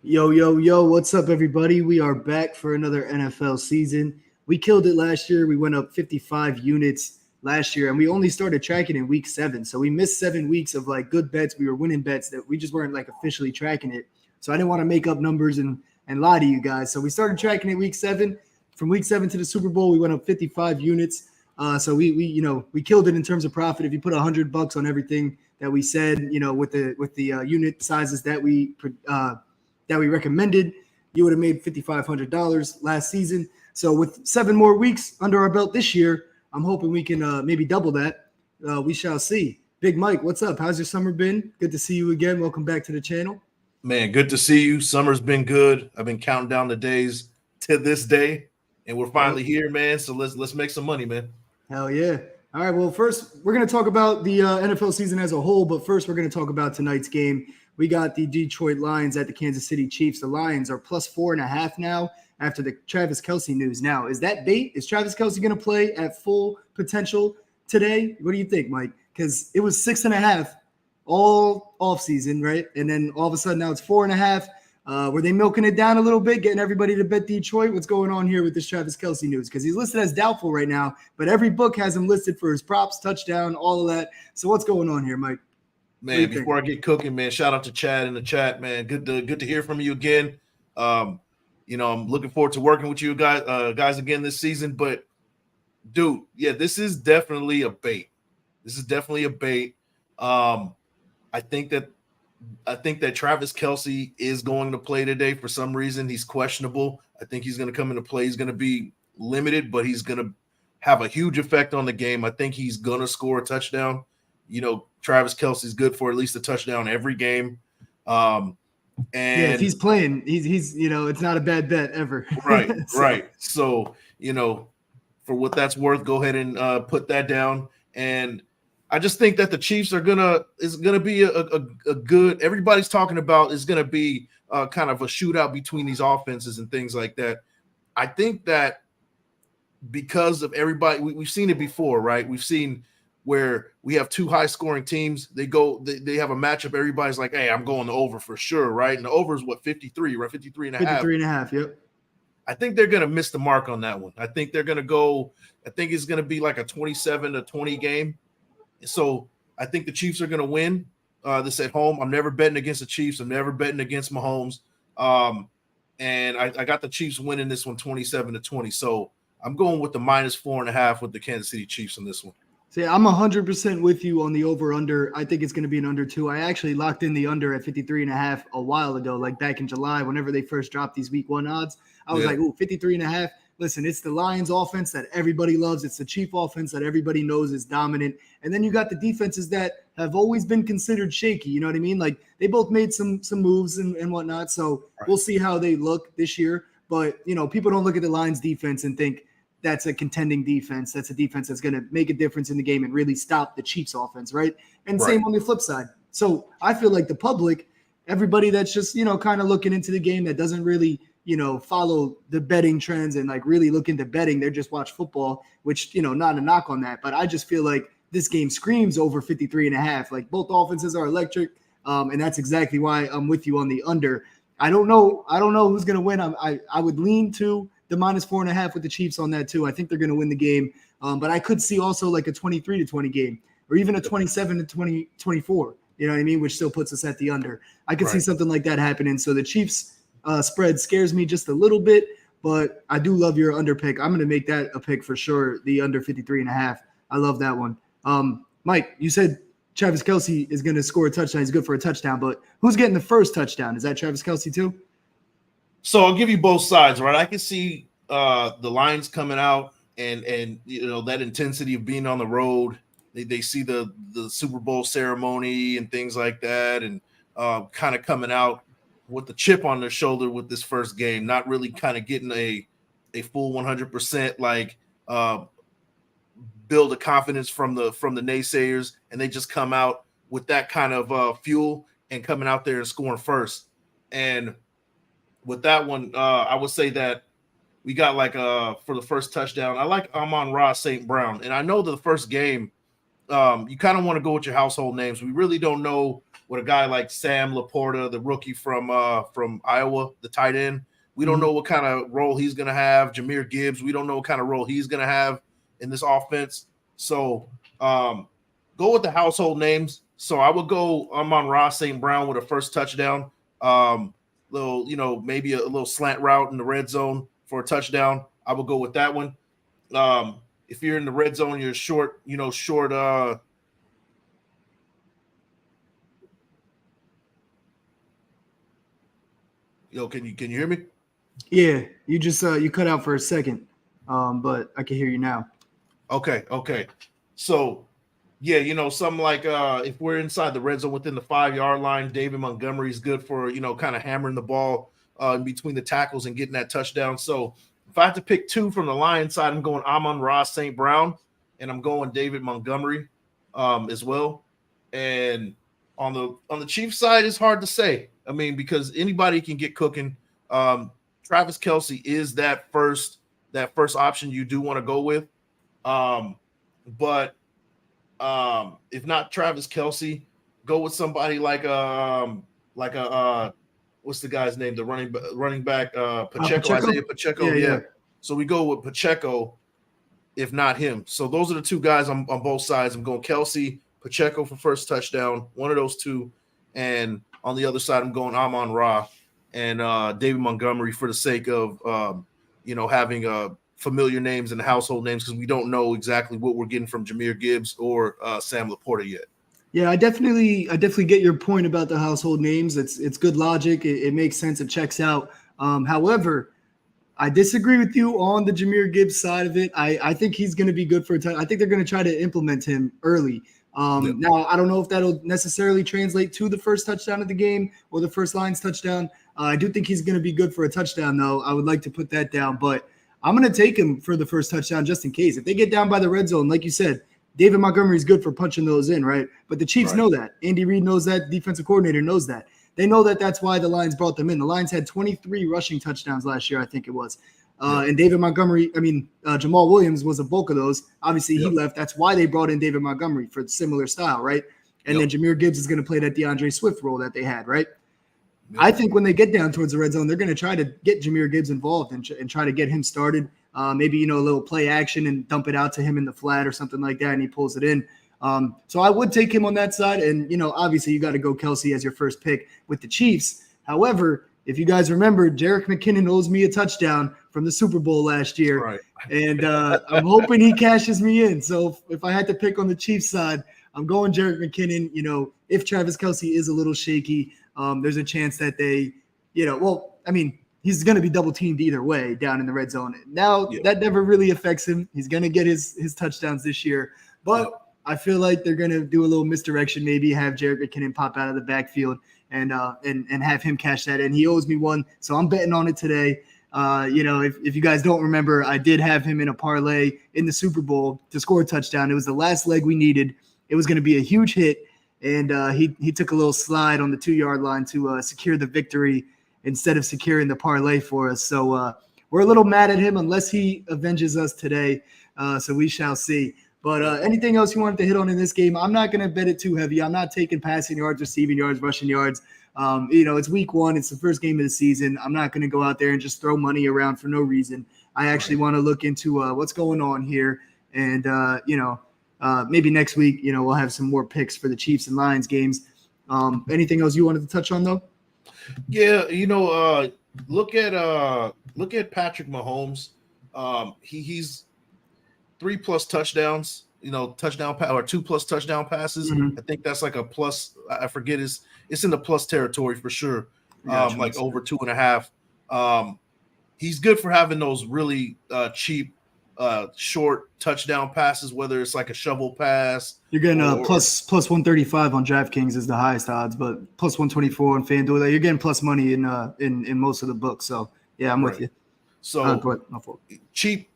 Yo, yo, yo, what's up, everybody? We are back for another NFL season. We killed it last year. We went up 55 units last year, and we only started tracking in week 7. So we missed 7 weeks of like good bets. We were winning bets that we just weren't like officially tracking it. So I didn't want to make up numbers and lie to you guys. So we started tracking it week 7. From week 7 to the Super Bowl, we went up 55 units. So we killed it in terms of profit. If you put $100 on everything that we said, with the unit sizes that we recommended, you would have made $5,500 last season. So with 7 more weeks under our belt this year, I'm hoping we can maybe double that. We shall see. Big Mike, what's up? How's your summer been? Good to see you again. Welcome back to the channel. Man, good to see you. Summer's been good. I've been counting down the days to this day, and we're finally here, man. So let's make some money, man. Hell yeah. All right, well, first, we're going to talk about the NFL season as a whole, but first, we're going to talk about tonight's game. We got the Detroit Lions at the Kansas City Chiefs. The Lions are plus 4.5 now after the Travis Kelce news. Now, is that bait? Is Travis Kelce going to play at full potential today? What do you think, Mike? Because it was 6.5 all offseason, right? And then all of a sudden now it's 4.5. Were they milking it down a little bit, getting everybody to bet Detroit? What's going on here with this Travis Kelce news? Because he's listed as doubtful right now, but every book has him listed for his props, touchdown, all of that. So what's going on here, Mike? Man, before I get cooking, man, shout out to Chad in the chat, man. Good to hear from you again. I'm looking forward to working with you guys again this season. But dude, yeah, this is definitely a bait. I think that Travis Kelce is going to play today for some reason. He's questionable. I think he's going to come into play. He's going to be limited, but he's going to have a huge effect on the game. I think he's going to score a touchdown. Travis Kelce is good for at least a touchdown every game. And if he's playing, he's it's not a bad bet ever. Right, right. So, for what that's worth, go ahead and put that down. And I just think that the Chiefs is gonna be a good. Everybody's talking about is gonna be kind of a shootout between these offenses and things like that. I think that because of everybody, we've seen it before, right? We've seen where we have two high-scoring teams. They have a matchup. Everybody's like, "Hey, I'm going to over for sure," right? And the over is what, 53, right? 53 and a half. 53 and a half. Yep. I think they're going to miss the mark on that one. I think they're going to go. I think it's going to be like a 27-20 game. So I think the Chiefs are going to win this at home. I'm never betting against the Chiefs. I'm never betting against Mahomes. And I got the Chiefs winning this one 27-20. So I'm going with the minus 4.5 with the Kansas City Chiefs on this one. See, I'm 100% with you on the over-under. I think it's going to be an under 2. I actually locked in the under at 53.5 a while ago, like back in July, whenever they first dropped these week 1 odds. I was like, ooh, 53.5. Listen, it's the Lions offense that everybody loves. It's the Chief offense that everybody knows is dominant. And then you got the defenses that have always been considered shaky. You know what I mean? Like they both made some moves and whatnot. So we'll see how they look this year. But, people don't look at the Lions defense and think that's a contending defense. That's a defense that's going to make a difference in the game and really stop the Chiefs offense, right? And same on the flip side. So I feel like the public, everybody that's just, kind of looking into the game that doesn't really – follow the betting trends and like really look into betting. They just watch football, which, not a knock on that. But I just feel like this game screams over 53.5. Like both offenses are electric. And that's exactly why I'm with you on the under. I don't know who's going to win. I would lean to the minus 4.5 with the Chiefs on that too. I think they're going to win the game. But I could see also like a 23-20 game or even a 27-24, you know what I mean? Which still puts us at the under. I could see something like that happening. So the Chiefs spread scares me just a little bit, but I do love your under pick. I'm going to make that a pick for sure. The under 53.5. I love that one. Mike, you said Travis Kelce is going to score a touchdown. He's good for a touchdown, but who's getting the first touchdown? Is that Travis Kelce too? So I'll give you both sides, right? I can see the Lions coming out and that intensity of being on the road. They see the Super Bowl ceremony and things like that, and kind of coming out with the chip on their shoulder with this first game, not really kind of getting a full 100% like build a confidence from the naysayers, and they just come out with that kind of fuel and coming out there and scoring first. And with that one, I would say that we got like for the first touchdown, I like Amon-Ra St. Brown, and I know the first game, you kind of want to go with your household names. We really don't know with a guy like Sam Laporta, the rookie from Iowa, the tight end. We don't know what kind of role he's going to have. Jahmyr Gibbs, we don't know what kind of role he's going to have in this offense. So go with the household names. So I would go Amon-Ra St. Brown with a first touchdown. Maybe a little slant route in the red zone for a touchdown. I would go with that one. If you're in the red zone, you're short. Yo, can you hear me? Yeah, you just you cut out for a second, but I can hear you now. Okay. So, yeah, something like if we're inside the red zone within the 5-yard line, David Montgomery is good for kind of hammering the ball in between the tackles and getting that touchdown. So if I have to pick two from the Lions side, I'm going Amon-Ra St. Brown, and I'm going David Montgomery as well. And on the Chiefs side, it's hard to say. I mean, because anybody can get cooking. Travis Kelce is that first option you do want to go with. But if not Travis Kelce, go with somebody like what's the guy's name? The running back Pacheco. Isaiah Pacheco. Yeah. So we go with Pacheco, if not him. So those are the two guys on both sides. I'm going Kelce, Pacheco for first touchdown, one of those two, and on the other side, I'm going Amon-Ra and David Montgomery for the sake of having familiar names and household names, because we don't know exactly what we're getting from Jahmyr Gibbs or Sam Laporta yet. Yeah, I definitely get your point about the household names. It's good logic. It makes sense. It checks out. However, I disagree with you on the Jahmyr Gibbs side of it. I think he's going to be good for a time. I think they're going to try to implement him early. Now, I don't know if that'll necessarily translate to the first touchdown of the game or the first Lions touchdown. I do think he's going to be good for a touchdown, though. I would like to put that down, but I'm going to take him for the first touchdown just in case. If they get down by the red zone, like you said, David Montgomery is good for punching those in, right? But the Chiefs know that. Andy Reid knows that. Defensive coordinator knows that. They know that that's why the Lions brought them in. The Lions had 23 rushing touchdowns last year, I think it was. And David Montgomery, Jamal Williams was a bulk of those. Obviously, he left. That's why they brought in David Montgomery for similar style, right? And then Jahmyr Gibbs is going to play that DeAndre Swift role that they had, right? I think when they get down towards the red zone, they're going to try to get Jahmyr Gibbs involved and try to get him started. Maybe, a little play action and dump it out to him in the flat or something like that, and he pulls it in. So I would take him on that side. And, obviously you got to go Kelce as your first pick with the Chiefs. However, if you guys remember, Jerick McKinnon owes me a touchdown from the Super Bowl last year. Right. And I'm hoping he cashes me in. So if I had to pick on the Chiefs side, I'm going Jerick McKinnon. If Travis Kelce is a little shaky, there's a chance that they, he's going to be double teamed either way down in the red zone. Now that never really affects him. He's going to get his touchdowns this year, but I feel like they're going to do a little misdirection, maybe have Jerick McKinnon pop out of the backfield and have him cash that in. He owes me one, so I'm betting on it today. If you guys don't remember, I did have him in a parlay in the Super Bowl to score a touchdown. It was the last leg we needed. It was going to be a huge hit, and he took a little slide on the 2-yard line to secure the victory instead of securing the parlay for us. So we're a little mad at him unless he avenges us today. So we shall see. But anything else you wanted to hit on in this game? I'm not going to bet it too heavy. I'm not taking passing yards, receiving yards, rushing yards. It's week 1. It's the first game of the season. I'm not going to go out there and just throw money around for no reason. I actually want to look into what's going on here. And, maybe next week, we'll have some more picks for the Chiefs and Lions games. Anything else you wanted to touch on, though? Yeah, look at Patrick Mahomes. He's 3+ touchdowns, touchdown or 2+ touchdown passes. I think that's like a plus. I forget it's in the plus territory for sure. Like over 2.5. He's good for having those really cheap, short touchdown passes, whether it's like a shovel pass. You're getting plus 135 on DraftKings is the highest odds, but plus 124 on FanDuel. You're getting plus money in most of the books. So yeah, I'm with you. So cheap,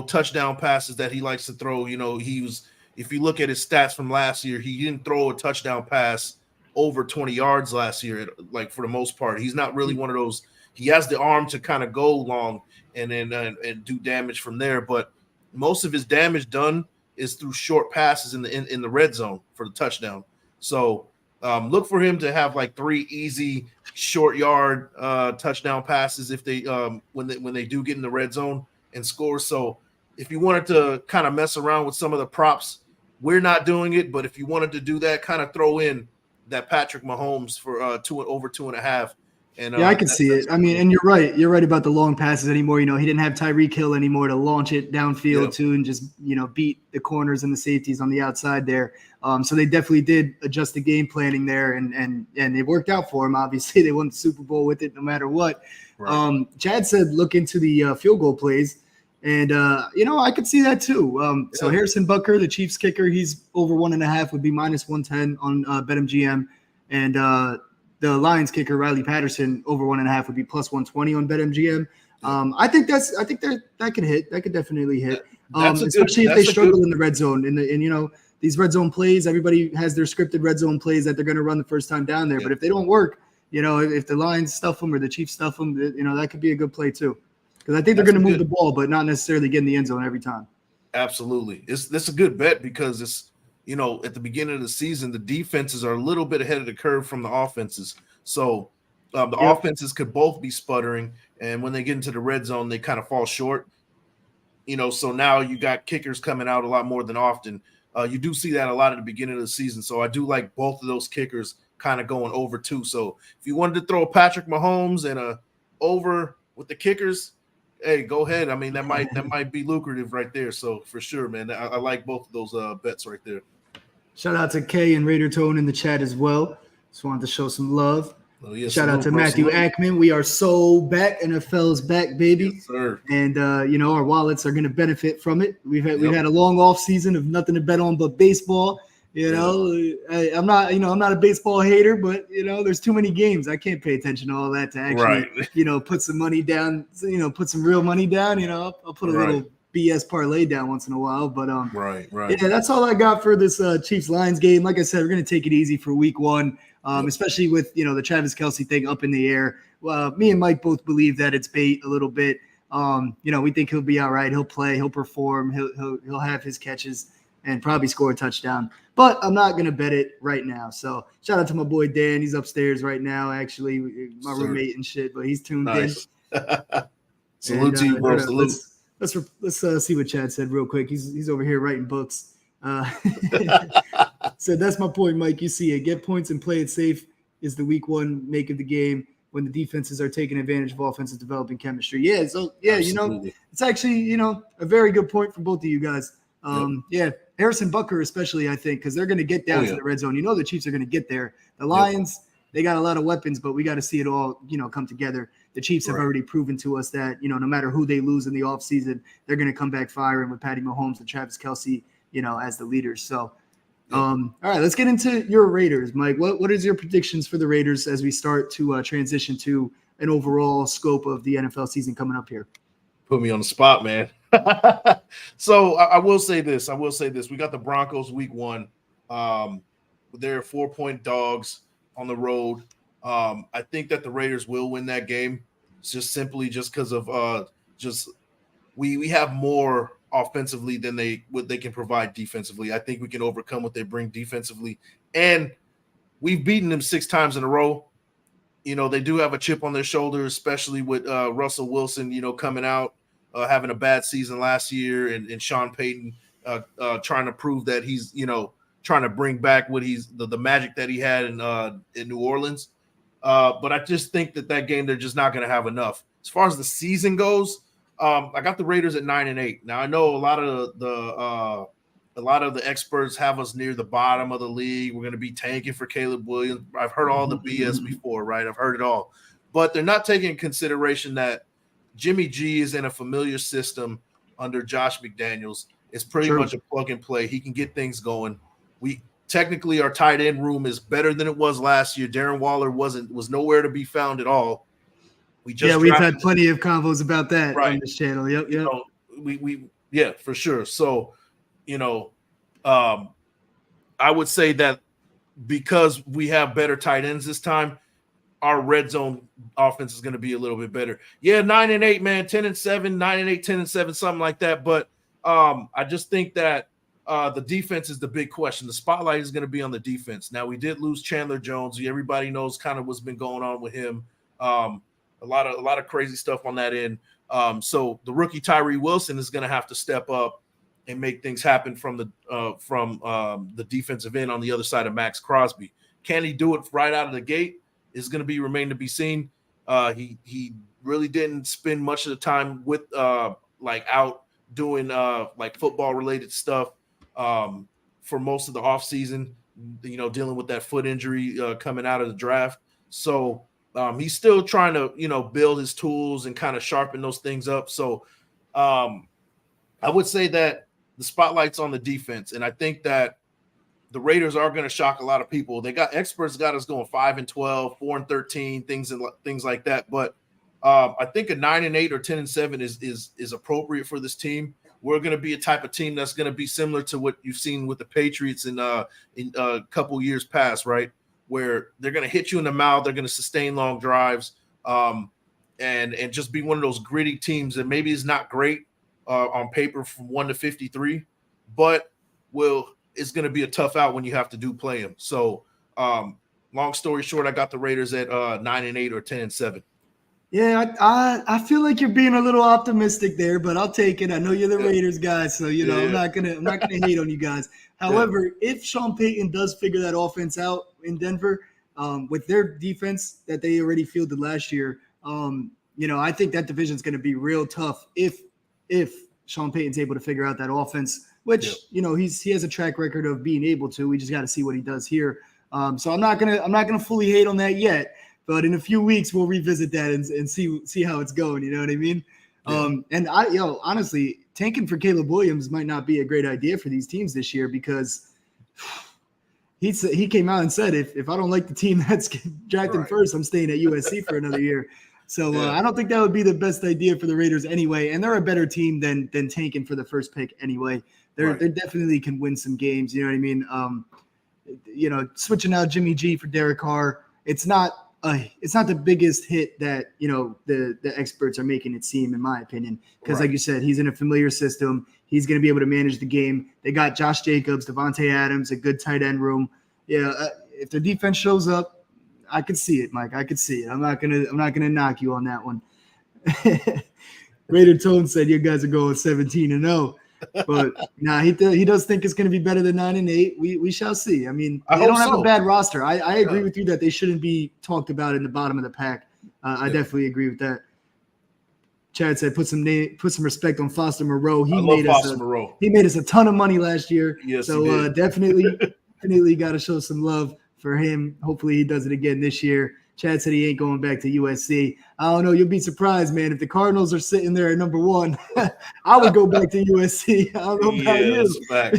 touchdown passes that he likes to throw. If you look at his stats from last year, he didn't throw a touchdown pass over 20 yards last year. Like for the most part, he's not really one of those. He has the arm to kind of go long and then and do damage from there, but most of his damage done is through short passes in the red zone for the touchdown. So Look for him to have like 3 easy short yard touchdown passes if they when they do get in the red zone and score. So if you wanted to kind of mess around with some of the props, we're not doing it. But if you wanted to do that, kind of throw in that Patrick Mahomes for over 2.5. And yeah, I can see it. I mean, and you're right. You're right about the long passes anymore. You know, he didn't have Tyreek Hill anymore to launch it downfield to and just, you know, beat the corners and the safeties on the outside there. So they definitely did adjust the game planning there, and it worked out for him. Obviously, they won the Super Bowl with it no matter what. Right. Chad said look into the field goal plays. And, you know, I could see that too. So Harrison Butker, the Chiefs kicker, he's over 1.5, would be minus 110 on BetMGM. And the Lions kicker, Riley Patterson, over 1.5 would be plus 120 on BetMGM. I think that could hit. That could definitely hit. Especially if they struggle in the red zone. And you know, these red zone plays, everybody has their scripted red zone plays that they're going to run the first time down there. But if they don't work, you know, if the Lions stuff them or the Chiefs stuff them, you know, that could be a good play too. Because I think they're going to move the ball, but not necessarily get in the end zone every time. Absolutely. This a good bet because it's, you know, at the beginning of the season, the defenses are a little bit ahead of the curve from the offenses. So the offenses could both be sputtering. And when they get into the red zone, they kind of fall short. You know, so now you got kickers coming out a lot more than often. You do see that a lot at the beginning of the season. So I do like both of those kickers kind of going over too. So if you wanted to throw a Patrick Mahomes and a over with the kickers, hey, go ahead. I mean, that might be lucrative right there. So for sure, man, I like both of those bets right there. Shout out to Kay and Raider Tone in the chat as well. Just wanted to show some love. Oh, yes, shout out to Matthew Ackman. We are so back. NFL's back, baby. Yes, sir. And you know, our wallets are going to benefit from it. We've had a long off season of nothing to bet on but baseball. You know, I'm not a baseball hater, but you know, there's too many games. I can't pay attention to all that to actually, you know, put some money down. You know, put some real money down. You know, I'll put a little BS parlay down once in a while. But yeah, that's all I got for this Chiefs Lions game. Like I said, we're gonna take it easy for week 1, especially with the Travis Kelce thing up in the air. Me and Mike both believe that it's bait a little bit. We think he'll be all right. He'll play. He'll perform. He'll have his catches and probably score a touchdown. But I'm not going to bet it right now. So shout out to my boy Dan. He's upstairs right now, actually, my roommate and shit, but he's tuned in. Salute to you, bro. Salute. Let's see what Chad said real quick. He's over here writing books. So that's my point, Mike. You see it. Get points and play it safe is the week 1 make of the game when the defenses are taking advantage of offenses developing chemistry. Yeah, so Absolutely. It's actually, a very good point for both of you guys. Harrison Butker especially, I think, because they're going to get down to the red zone. The Chiefs are going to get there. The Lions, they got a lot of weapons, but we got to see it all, come together. The Chiefs have already proven to us that, no matter who they lose in the offseason, they're going to come back firing with Patty Mahomes and Travis Kelce, as the leaders. So, all right, let's get into your Raiders, Mike. What is your predictions for the Raiders as we start to transition to an overall scope of the NFL season coming up here? Put me on the spot, man. So I will say this. We got the Broncos week 1. They're 4-point dogs on the road. I think that the Raiders will win that game. It's just simply because of we have more offensively than what they can provide defensively. I think we can overcome what they bring defensively. And we've beaten them 6 times in a row. They do have a chip on their shoulder, especially with Russell Wilson, coming out. Having a bad season last year and Sean Payton trying to prove that he's, trying to bring back what he's the magic that he had in New Orleans. But I just think that game, they're just not going to have enough. As far as the season goes, I got the Raiders at 9-8. Now I know a lot of the experts have us near the bottom of the league. We're going to be tanking for Caleb Williams. I've heard all the BS before, right? I've heard it all, but they're not taking into consideration that Jimmy G is in a familiar system under Josh McDaniels. It's pretty much a plug and play. He can get things going. Technically our tight end room is better than it was last year. Darren Waller was nowhere to be found at all. We've had plenty of convos about that on this channel. Yep. We for sure. So, I would say that because we have better tight ends this time, our red zone offense is going to be a little bit better. 9-8, man, 10-7, 9-8, 10-7, something like that. But I just think that the defense is the big question. The spotlight is going to be on the defense. Now, we did lose Chandler Jones. Everybody knows kind of what's been going on with him. A lot of crazy stuff on that end. So the rookie Tyree Wilson is going to have to step up and make things happen from the defensive end on the other side of Max Crosby. Can he do it right out of the gate? Is going to remain to be seen. He really didn't spend much of the time with out doing like football related stuff for most of the offseason, dealing with that foot injury coming out of the draft. So he's still trying to, build his tools and kind of sharpen those things up. So I would say that the spotlight's on the defense. And I think that the Raiders are going to shock a lot of people. Experts got us going 5-12, 4-13, things like that. But I think a 9-8 or 10-7 is appropriate for this team. We're going to be a type of team that's going to be similar to what you've seen with the Patriots in a couple years past, right? Where they're going to hit you in the mouth, they're going to sustain long drives, and just be one of those gritty teams that maybe is not great on paper from 1 to 53, but it's going to be a tough out when you have to play them. So, long story short, I got the Raiders at 9-8 or 10-7. Yeah, I feel like you're being a little optimistic there, but I'll take it. I know you're the Raiders guy, so I'm not gonna hate on you guys. However, if Sean Payton does figure that offense out in Denver, with their defense that they already fielded last year, I think that division is going to be real tough if Sean Payton's able to figure out that offense, which he has a track record of being able to. We just got to see what he does here. So I'm not gonna fully hate on that yet. But in a few weeks, we'll revisit that and see how it's going. You know what I mean? Yeah. And honestly, tanking for Caleb Williams might not be a great idea for these teams this year because he came out and said, if I don't like the team that's drafting first, I'm staying at USC for another year. So I don't think that would be the best idea for the Raiders anyway. And they're a better team than tanking for the first pick anyway. They definitely can win some games. You know what I mean? Switching out Jimmy G for Derek Carr, it's not the biggest hit that the experts are making it seem, in my opinion, because like you said, he's in a familiar system. He's going to be able to manage the game. They got Josh Jacobs, Devontae Adams, a good tight end room. If the defense shows up, I could see it, Mike. I could see it. I'm not gonna knock you on that one. Raider Tone said you guys are going 17-0. But he does think it's going to be better than 9-8. We shall see. I mean, they don't have a bad roster. I agree with you that they shouldn't be talked about in the bottom of the pack. I definitely agree with that. Chad said, put some respect on Foster Moreau. He made us a ton of money last year. Yes, so definitely got to show some love for him. Hopefully he does it again this year. Chad said he ain't going back to USC. I don't know. You'll be surprised, man. If the Cardinals are sitting there at number 1, I would go back to USC. I don't know about you. That's a fact.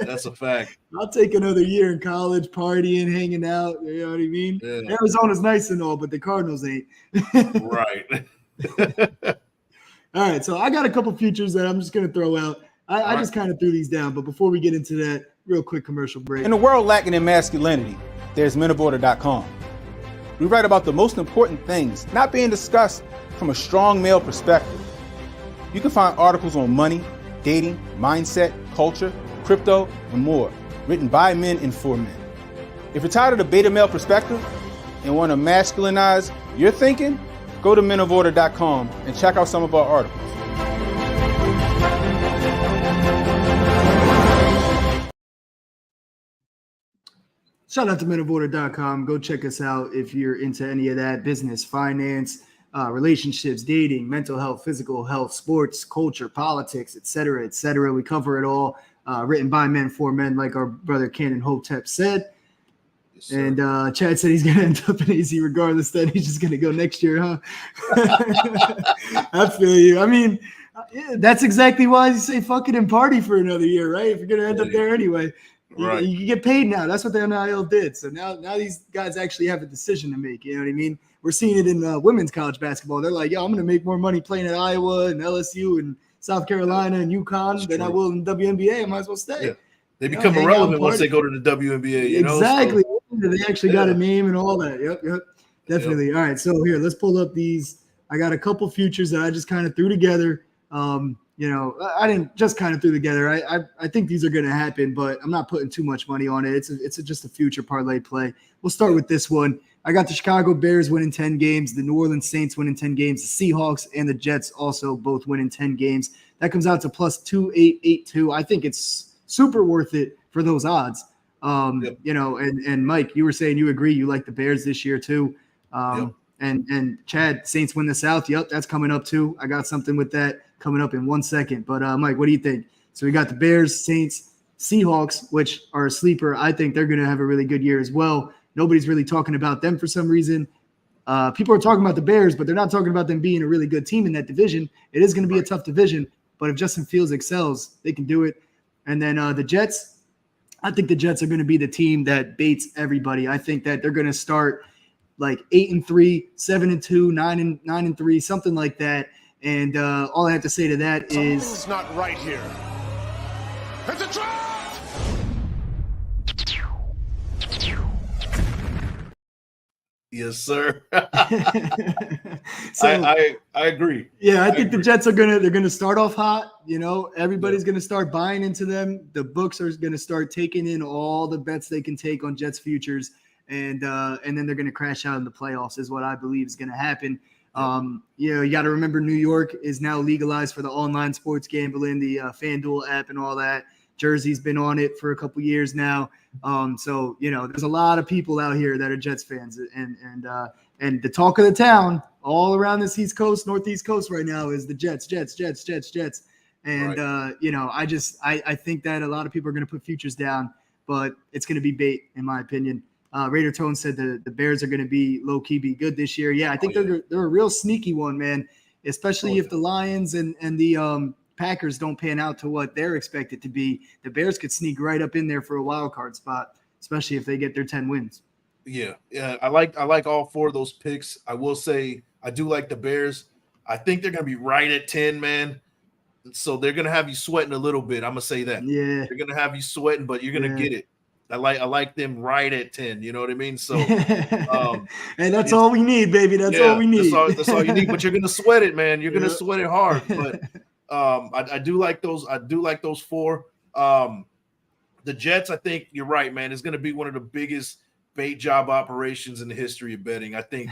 That's a fact. I'll take another year in college, partying, hanging out. You know what I mean? Yeah. Arizona's nice and all, but the Cardinals ain't. Right. All right. So I got a couple futures that I'm just going to throw out. I just kind of threw these down. But before we get into that, real quick commercial break. In a world lacking in masculinity, there's menoforder.com. We write about the most important things not being discussed from a strong male perspective. You can find articles on money, dating, mindset, culture, crypto, and more, written by men and for men. If you're tired of the beta male perspective and want to masculinize your thinking, go to menoforder.com and check out some of our articles. Shout out to menoforder.com. Go check us out if you're into any of that: business, finance, relationships, dating, mental health, physical health, sports, culture, politics, etc., etc. We cover it all. Written by men for men, like our brother Cannon Hotep said. Yes, and Chad said he's going to end up in AZ regardless. Then he's just going to go next year, huh? I feel you. I mean, that's exactly why you say fuck it and party for another year, right? If you're going to end up there anyway. Right. You can get paid now. That's what the NIL did. So now these guys actually have a decision to make. You know what I mean? We're seeing it in women's college basketball. They're like, yo, I'm going to make more money playing at Iowa and LSU and South Carolina and UConn than I will in the WNBA. I might as well stay. Yeah. They become irrelevant once they go to the WNBA. Exactly. So. They actually got a name and all that. Yep. Definitely. Yep. All right. So here, let's pull up these. I got a couple futures that I just kind of threw together. I didn't just kind of threw together. I think these are going to happen, but I'm not putting too much money on it. It's just a future parlay play. We'll start with this one. I got the Chicago Bears winning 10 games, the New Orleans Saints winning 10 games, the Seahawks and the Jets also both winning 10 games. That comes out to plus 2,882. I think it's super worth it for those odds. And Mike, you were saying you agree. You like the Bears this year too. And Chad, Saints win the South. Yep, that's coming up too. I got something with that coming up in 1 second. But Mike, what do you think? So we got the Bears, Saints, Seahawks, which are a sleeper. I think they're going to have a really good year as well. Nobody's really talking about them for some reason. People are talking about the Bears, but they're not talking about them being a really good team in that division. It is going to be a tough division, but if Justin Fields excels, they can do it. And then the Jets, I think the Jets are going to be the team that baits everybody. I think that they're going to start like 8-3, 7-2, 9-3, something like that. And all I have to say to that is something's not right here. It's a trap! Yes, sir. So, I agree. Yeah, I think the Jets they're gonna start off hot. Everybody's gonna start buying into them. The books are gonna start taking in all the bets they can take on Jets futures, and then they're gonna crash out in the playoffs. Is what I believe is gonna happen. You got to remember New York is now legalized for the online sports gambling, the FanDuel app, and all that. Jersey's been on it for a couple years now. So there's a lot of people out here that are Jets fans, and the talk of the town all around this East Coast, Northeast Coast right now is the Jets. And right. I think that a lot of people are going to put futures down, but it's going to be bait in my opinion. Raider Tone said the Bears are going to be low key be good this year. Yeah, I think they're a real sneaky one, man. Especially if the Lions and the Packers don't pan out to what they're expected to be. The Bears could sneak right up in there for a wild card spot, especially if they get their 10 wins. Yeah, I like all four of those picks. I will say I do like the Bears. I think they're going to be right at 10, man. So they're going to have you sweating a little bit. I'm going to say that. Yeah, they're going to have you sweating, but you're going to get it. I like them right at 10. You know what I mean? So, and that's all we need, baby. That's all we need. That's all you need. But you're going to sweat it, man. You're going to sweat it hard. But I do like those. I do like those four. The Jets, I think you're right, man. It's going to be one of the biggest bait job operations in the history of betting. I think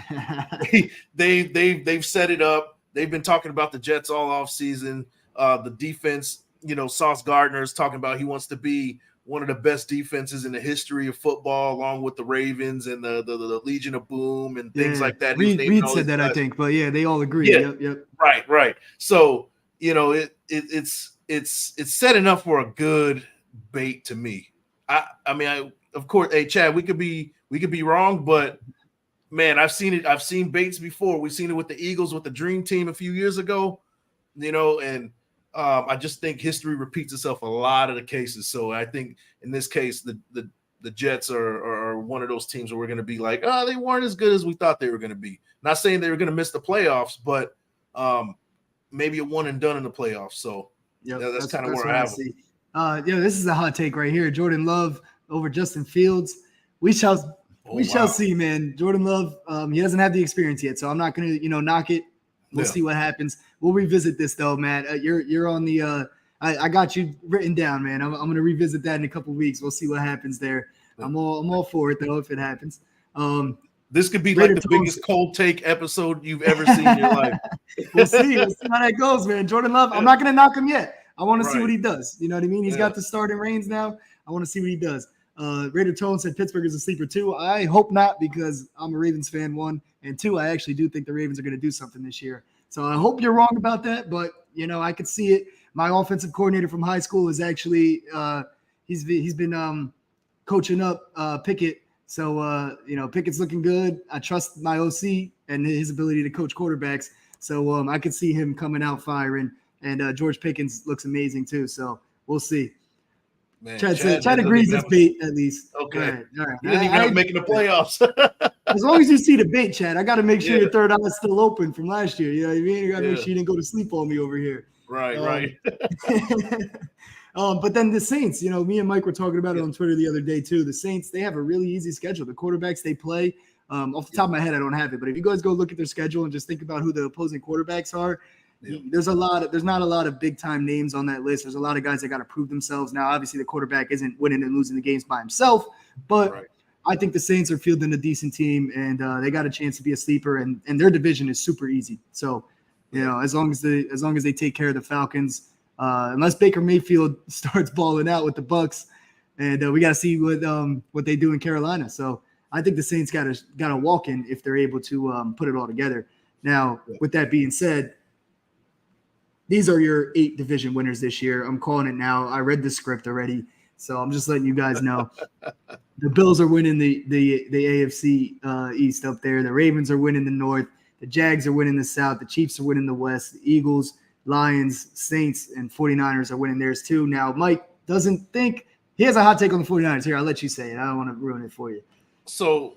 they've set it up. They've been talking about the Jets all off season. The defense, Sauce Gardner is talking about he wants to be one of the best defenses in the history of football, along with the Ravens and the Legion of Boom and things like that. Reed said that, I think, but yeah, they all agree. Yeah. Yep. Right. So, it's setting up for a good bait to me. Of course, hey Chad, we could be wrong, but man, I've seen it. I've seen baits before. We've seen it with the Eagles, with the Dream Team a few years ago, and I just think history repeats itself a lot of the cases. So I think in this case, the Jets are one of those teams where we're going to be like, they weren't as good as we thought they were going to be. Not saying they were going to miss the playoffs, but maybe a one and done in the playoffs. So that's kind of where I have it. This is a hot take right here. Jordan Love over Justin Fields. We shall see, man. Jordan Love, he doesn't have the experience yet, so I'm not going to, knock it. We'll see what happens. We'll revisit this though, Matt. You're on the. I got you written down, man. I'm going to revisit that in a couple of weeks. We'll see what happens there. I'm all for it though if it happens. This could be like the biggest cold take episode you've ever seen in your life. We'll see how that goes, man. Jordan Love. I'm not going to knock him yet. I want to see what he does. You know what I mean? He's got the starting reins now. I want to see what he does. Raider Tone said Pittsburgh is a sleeper too. I hope not, because I'm a Ravens fan, 1, and 2, I actually do think the Ravens are going to do something this year. So I hope you're wrong about that, but I could see it. My offensive coordinator from high school is actually he's been coaching up Pickett. So Pickett's looking good. I trust my OC and his ability to coach quarterbacks. So I could see him coming out firing, and George Pickens looks amazing too. So we'll see. Man, Chad agrees it's bait at least. Okay. All right. You didn't even have making the playoffs. As long as you see the bait, Chad, I got to make sure your third eye is still open from last year. You know what I mean? You got to make sure you didn't go to sleep on me over here. Right. But then the Saints, me and Mike were talking about it on Twitter the other day too. The Saints, they have a really easy schedule. The quarterbacks they play, off the top of my head, I don't have it. But if you guys go look at their schedule and just think about who the opposing quarterbacks are, Yeah. There's not a lot of big time names on that list. There's a lot of guys that got to prove themselves. Now, obviously, the quarterback isn't winning and losing the games by himself, but Right. I think the Saints are fielding a decent team, and they got a chance to be a sleeper. And their division is super easy. So, as long as they take care of the Falcons, unless Baker Mayfield starts balling out with the Bucs, and we got to see what they do in Carolina. So, I think the Saints got to walk in if they're able to put it all together. Now, with that being said, these are your 8 division winners this year. I'm calling it now. I read the script already, so I'm just letting you guys know. The Bills are winning the AFC East up there. The Ravens are winning the North. The Jags are winning the South. The Chiefs are winning the West. The Eagles, Lions, Saints, and 49ers are winning theirs too. Now, Mike doesn't think – he has a hot take on the 49ers. Here, I'll let you say it. I don't want to ruin it for you. So,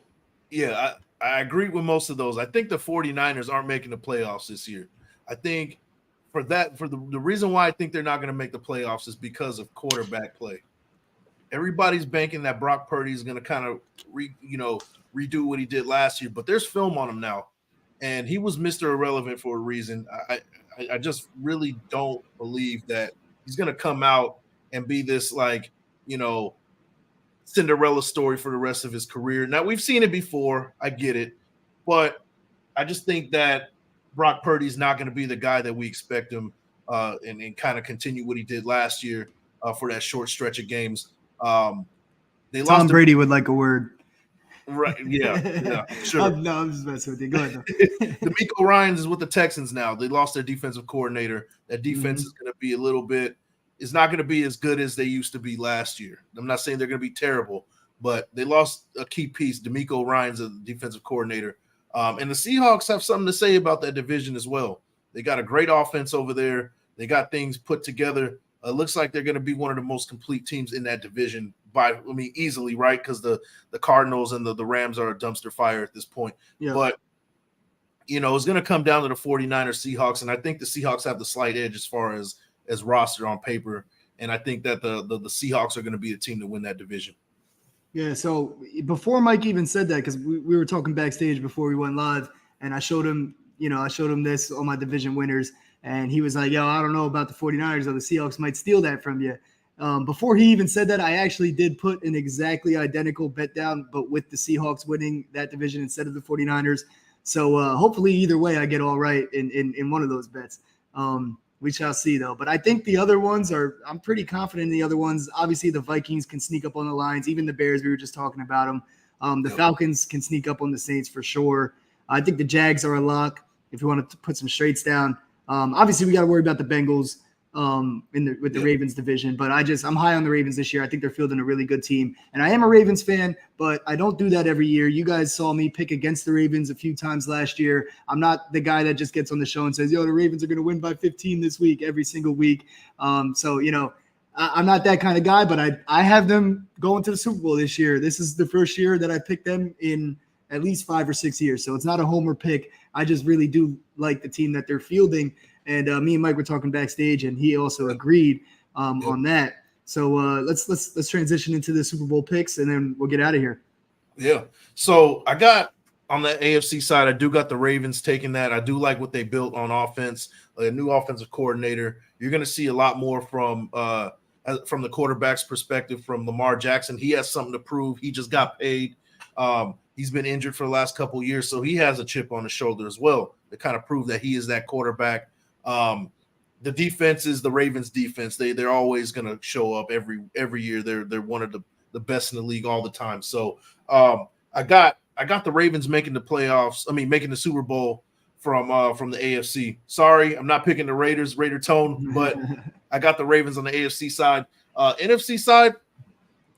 yeah, I agree with most of those. I think the 49ers aren't making the playoffs this year. I think – for the reason why I think they're not going to make the playoffs is because of quarterback play. Everybody's banking that Brock Purdy is going to kind of redo what he did last year, but there's film on him now, and he was Mr. Irrelevant for a reason. I just really don't believe that he's going to come out and be this Cinderella story for the rest of his career. Now, we've seen it before. I get it, but I just think that Brock Purdy's not going to be the guy that we expect him and kind of continue what he did last year for that short stretch of games. Tom Brady would like a word. Right. Yeah, sure. I'm just messing with you. Go ahead. DeMeco Ryans is with the Texans now. They lost their defensive coordinator. That defense is going to be it's not going to be as good as they used to be last year. I'm not saying they're going to be terrible, but they lost a key piece. DeMeco Ryans, the defensive coordinator. And the Seahawks have something to say about that division as well. They got a great offense over there. They got things put together. Looks like they're going to be one of the most complete teams in that division easily, right? Because the Cardinals and the Rams are a dumpster fire at this point. Yeah. But, it's going to come down to the 49ers Seahawks, and I think the Seahawks have the slight edge as far as roster on paper. And I think that the Seahawks are going to be the team to win that division. Yeah, so before Mike even said that, because we were talking backstage before we went live, and I showed him this on my division winners, and he was like, yo, I don't know about the 49ers or the Seahawks might steal that from you. Before he even said that, I actually did put an exactly identical bet down, but with the Seahawks winning that division instead of the 49ers. So hopefully either way I get all right in one of those bets. We shall see, though. But I think the other ones I'm pretty confident in the other ones. Obviously, the Vikings can sneak up on the Lions. Even the Bears, we were just talking about them. The Falcons can sneak up on the Saints for sure. I think the Jags are a lock if you want to put some straights down. Obviously, we got to worry about the Bengals with the Ravens division. But I'm high on the Ravens this year. I think they're fielding a really good team. And I am a Ravens fan, but I don't do that every year. You guys saw me pick against the Ravens a few times last year. I'm not the guy that just gets on the show and says, yo, the Ravens are going to win by 15 this week, every single week. So, I'm not that kind of guy, but I have them going to the Super Bowl this year. This is the first year that I picked them in at least 5 or 6 years. So it's not a homer pick. I just really do like the team that they're fielding. And me and Mike were talking backstage, and he also agreed on that. So let's transition into the Super Bowl picks, and then we'll get out of here. Yeah. So I got on the AFC side, I do got the Ravens taking that. I do like what they built on offense, a new offensive coordinator. You're going to see a lot more from the quarterback's perspective from Lamar Jackson. He has something to prove. He just got paid. He's been injured for the last couple of years, so he has a chip on his shoulder as well to kind of prove that he is that quarterback. The defense is the Ravens defense. They're always going to show up every year. They're one of the best in the league all the time. So I got the Ravens making the playoffs. I mean, making the Super Bowl from the AFC. Sorry, I'm not picking the Raiders, Raider tone, but I got the Ravens on the AFC side. NFC side,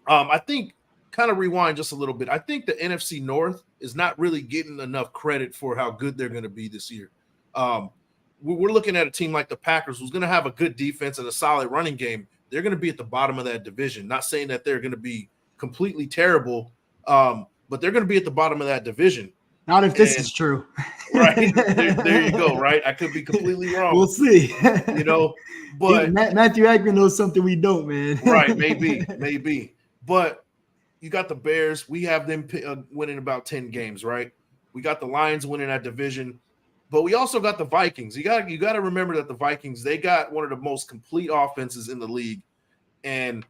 I think kind of rewind just a little bit. I think the NFC North is not really getting enough credit for how good they're going to be this year. We're looking at a team like the Packers who's going to have a good defense and a solid running game. They're going to be at the bottom of that division. Not saying that they're going to be completely terrible, but they're going to be at the bottom of that division. Not if this is true. Right. There you go, right? I could be completely wrong. We'll see. But Matthew Aikman knows something we don't, man. Right, maybe. But you got the Bears. We have them winning about 10 games, right? We got the Lions winning that division. But we also got the Vikings. You got to remember that the Vikings, they got one of the most complete offenses in the league, and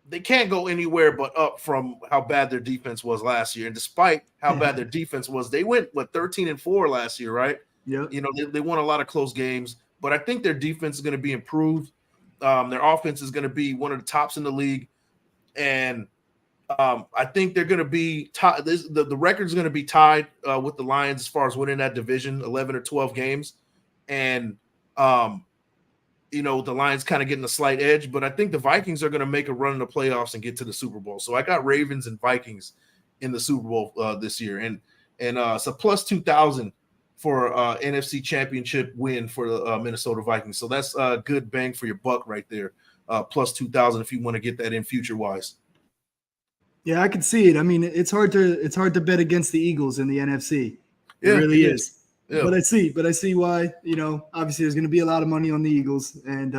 they can't go anywhere but up from how bad their defense was last year. And despite how bad their defense was, they went 13-4 last year, right? Yeah. You know, they won a lot of close games, but I think their defense is going to be improved. Their offense is going to be one of the tops in the league, and I think they're going to be the record's going to be tied with the Lions as far as winning that division, 11 or 12 games, and you know, the Lions kind of getting a slight edge. But I think the Vikings are going to make a run in the playoffs and get to the Super Bowl. So I got Ravens and Vikings in the Super Bowl this year, and it's a plus 2,000 for NFC Championship win for the Minnesota Vikings. So that's a good bang for your buck right there. Plus 2,000 if you want to get that in future wise. Yeah, I can see it. I mean, it's hard to bet against the Eagles in the NFC. It really is. Yeah. But I see why, you know, obviously there's going to be a lot of money on the Eagles, and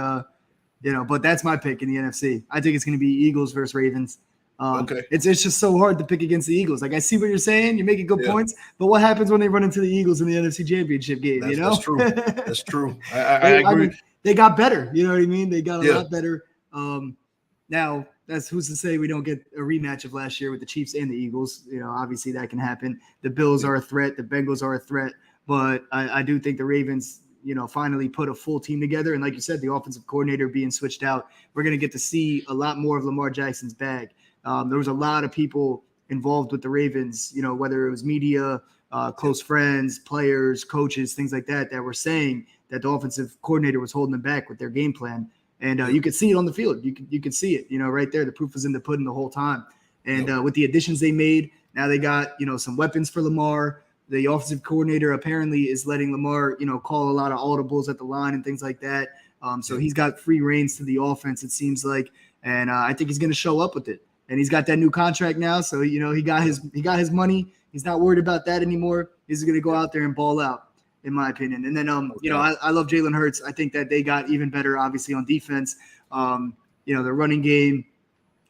you know, but that's my pick in the NFC. I think it's going to be Eagles versus Ravens. Okay. It's just so hard to pick against the Eagles. Like, I see what you're saying. You're making good points, but what happens when they run into the Eagles in the NFC Championship game? That's true. That's true. I agree. I mean, they got better. You know what I mean? They got a lot better. Now, that's who's to say we don't get a rematch of last year with the Chiefs and the Eagles. You know, obviously that can happen. The Bills are a threat. The Bengals are a threat. But I do think the Ravens, you know, finally put a full team together. And like you said, the offensive coordinator being switched out, we're going to get to see a lot more of Lamar Jackson's bag. There was a lot of people involved with the Ravens, you know, whether it was media, close friends, players, coaches, things like that, that were saying that the offensive coordinator was holding them back with their game plan. And you could see it on the field. You could see it, you know, right there. The proof was in the pudding the whole time. And with the additions they made, now they got, you know, some weapons for Lamar. The offensive coordinator apparently is letting Lamar, you know, call a lot of audibles at the line and things like that. So he's got free reins to the offense, it seems like. And I think he's going to show up with it. And he's got that new contract now. So, you know, he got his money. He's not worried about that anymore. He's going to go out there and ball out, in my opinion. And then, you know, I love Jalen Hurts. I think that they got even better, obviously, on defense. You know, the running game,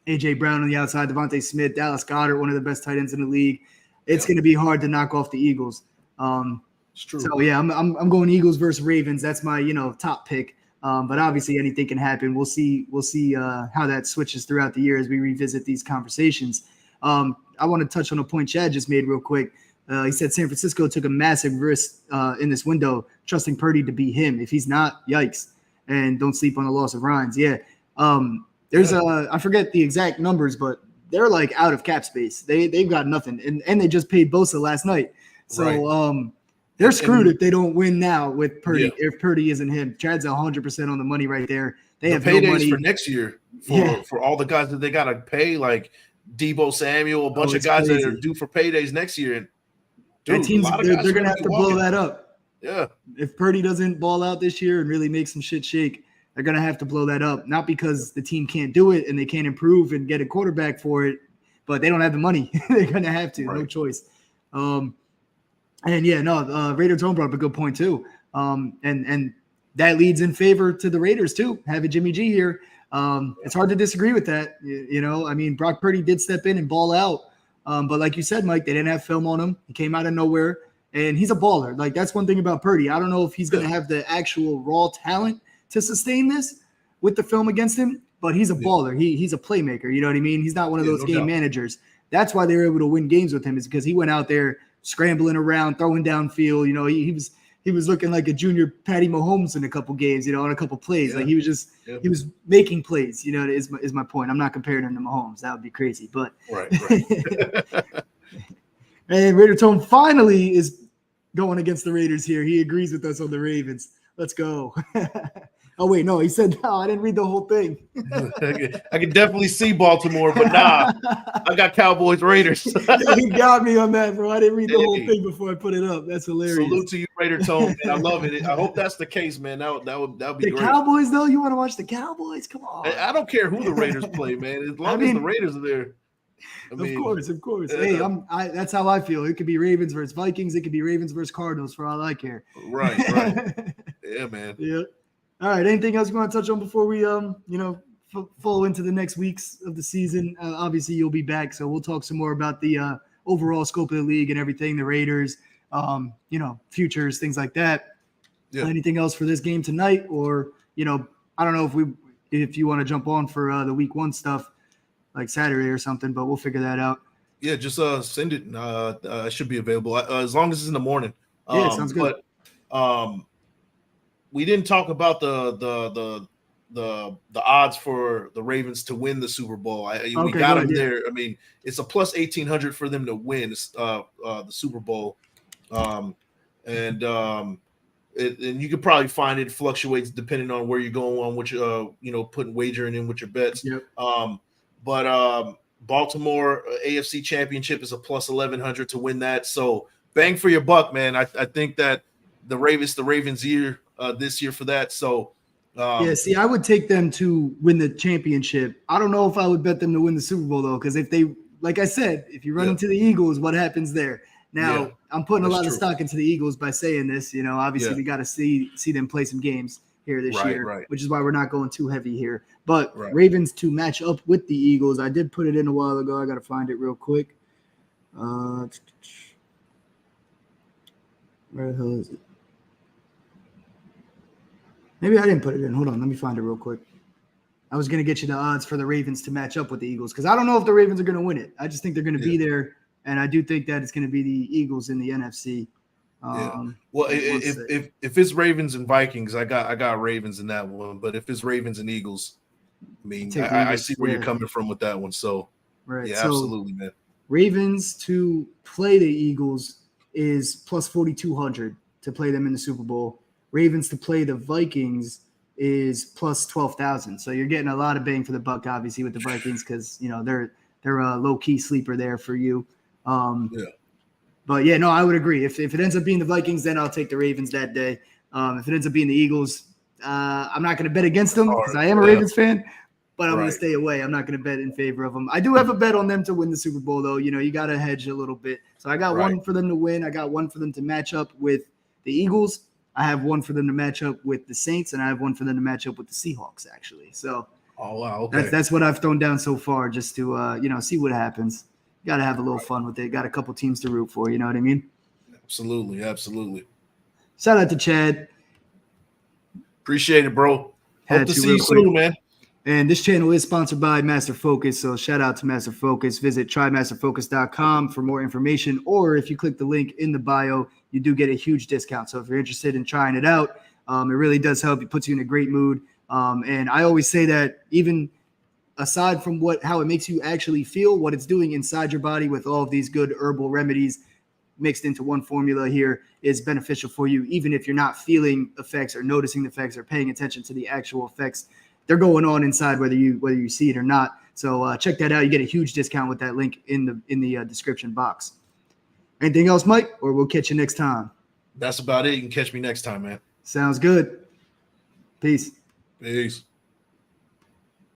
A.J. Brown on the outside, Devontae Smith, Dallas Goedert, one of the best tight ends in the league. It's going to be hard to knock off the Eagles. It's true. So, yeah, I'm going Eagles versus Ravens. That's my, you know, top pick. But obviously anything can happen. We'll see how that switches throughout the year as we revisit these conversations. I want to touch on a point Chad just made real quick. He said San Francisco took a massive risk in this window, trusting Purdy to be him. If he's not, yikes. And don't sleep on the loss of Ryans. Yeah. There's I forget the exact numbers, but they're like out of cap space. They've got nothing. And they just paid Bosa last night. So they're screwed if they don't win now with Purdy. Yeah. If Purdy isn't him, Chad's 100% on the money right there. They have paydays no money for next year for all the guys that they got to pay, like Deebo Samuel, a bunch of guys that are due for paydays next year. And dude, they're going to have to blow that up. Yeah. If Purdy doesn't ball out this year and really make some shit shake, they're going to have to blow that up. Not because the team can't do it and they can't improve and get a quarterback for it, but they don't have the money. They're going to have to. Right. No choice. And yeah, no, Raider Tone brought up a good point too. And that leads in favor to the Raiders too, having Jimmy G here. It's hard to disagree with that. You know, I mean, Brock Purdy did step in and ball out. But like you said, Mike, they didn't have film on him. He came out of nowhere and he's a baller. Like, that's one thing about Purdy. I don't know if he's going to have the actual raw talent to sustain this with the film against him, but he's a baller. He's a playmaker. You know what I mean? He's not one of those game managers. That's why they were able to win games with him, is because he went out there scrambling around, throwing downfield. You know, he was looking like a junior Patty Mahomes in a couple games, you know, on a couple plays. Like, he was just he was making plays, you know, is my point. I'm not comparing him to Mahomes. That would be crazy. But right. And Raider Tone finally is going against the Raiders here. He agrees with us on the Ravens. Let's go. Oh, wait, no, he said, no, I didn't read the whole thing. I can definitely see Baltimore, but nah, I got Cowboys Raiders. You got me on that, bro. I didn't read the whole thing before I put it up. That's hilarious. Salute to you, Raider Tone. Man. I love it. I hope that's the case, man. That would be great. The Cowboys, though? You want to watch the Cowboys? Come on. I don't care who the Raiders play, man. As long as the Raiders are there. Of course. Hey, that's how I feel. It could be Ravens versus Vikings. It could be Ravens versus Cardinals for all I care. Right. Yeah, man. Yeah. All right. Anything else you want to touch on before we, fall into the next weeks of the season? Obviously, you'll be back, so we'll talk some more about the overall scope of the league and everything, the Raiders, futures, things like that. Yeah. Anything else for this game tonight? Or, I don't know if you want to jump on for the week 1 stuff like Saturday or something, but we'll figure that out. Yeah, just send it. It should be available as long as it's in the morning. Yeah, sounds good. But we didn't talk about the odds for the Ravens to win the Super Bowl. We got them there. I mean, it's a plus 1,800 for them to win the Super Bowl, and you could probably find it fluctuates depending on where you're going on which putting wagering in with your bets. Yep. But Baltimore AFC Championship is a plus 1,100 to win that. So bang for your buck, man. I think that the Ravens year this year for that. So I would take them to win the championship. I don't know if I would bet them to win the Super Bowl though, because if they, like I said, if you run into the Eagles, what happens there? Now I'm putting a lot of stock into the Eagles by saying this. Obviously we got to see them play some games here this year, which is why we're not going too heavy here. But Ravens to match up with the Eagles, I did put it in a while ago. I got to find it real quick. Where the hell is it? Maybe I didn't put it in. Hold on. Let me find it real quick. I was going to get you the odds for the Ravens to match up with the Eagles because I don't know if the Ravens are going to win it. I just think they're going to be there, and I do think that it's going to be the Eagles in the NFC. Well, if it's Ravens and Vikings, I got Ravens in that one. But if it's Ravens and Eagles, I mean, I see where you're coming from with that one. So, absolutely, man. Ravens to play the Eagles is plus 4,200 to play them in the Super Bowl. Ravens to play the Vikings is plus 12,000. So you're getting a lot of bang for the buck, obviously, with the Vikings because they're a low key sleeper there for you. But I would agree. If it ends up being the Vikings, then I'll take the Ravens that day. If it ends up being the Eagles, I'm not going to bet against them because I am a Ravens fan, but I'm going to stay away. I'm not going to bet in favor of them. I do have a bet on them to win the Super Bowl, though. You got to hedge a little bit. So I got one for them to win. I got one for them to match up with the Eagles. I have one for them to match up with the Saints, and I have one for them to match up with the Seahawks, actually. So that's what I've thrown down so far just to, see what happens. Got to have a little fun with it. Got a couple teams to root for. You know what I mean? Absolutely. Shout out to Chad. Appreciate it, bro. Hope to see you soon, man. And this channel is sponsored by Master Focus. So shout out to Master Focus. Visit trymasterfocus.com for more information. Or if you click the link in the bio, you do get a huge discount. So if you're interested in trying it out, it really does help. It puts you in a great mood. And I always say that even aside from how it makes you actually feel, what it's doing inside your body with all of these good herbal remedies mixed into one formula here is beneficial for you, even if you're not feeling effects or noticing the effects or paying attention to the actual effects. They're going on inside whether you see it or not. So check that out. You get a huge discount with that link in the description box. Anything else, Mike? Or we'll catch you next time. That's about it. You can catch me next time, man. Sounds good. Peace. Peace.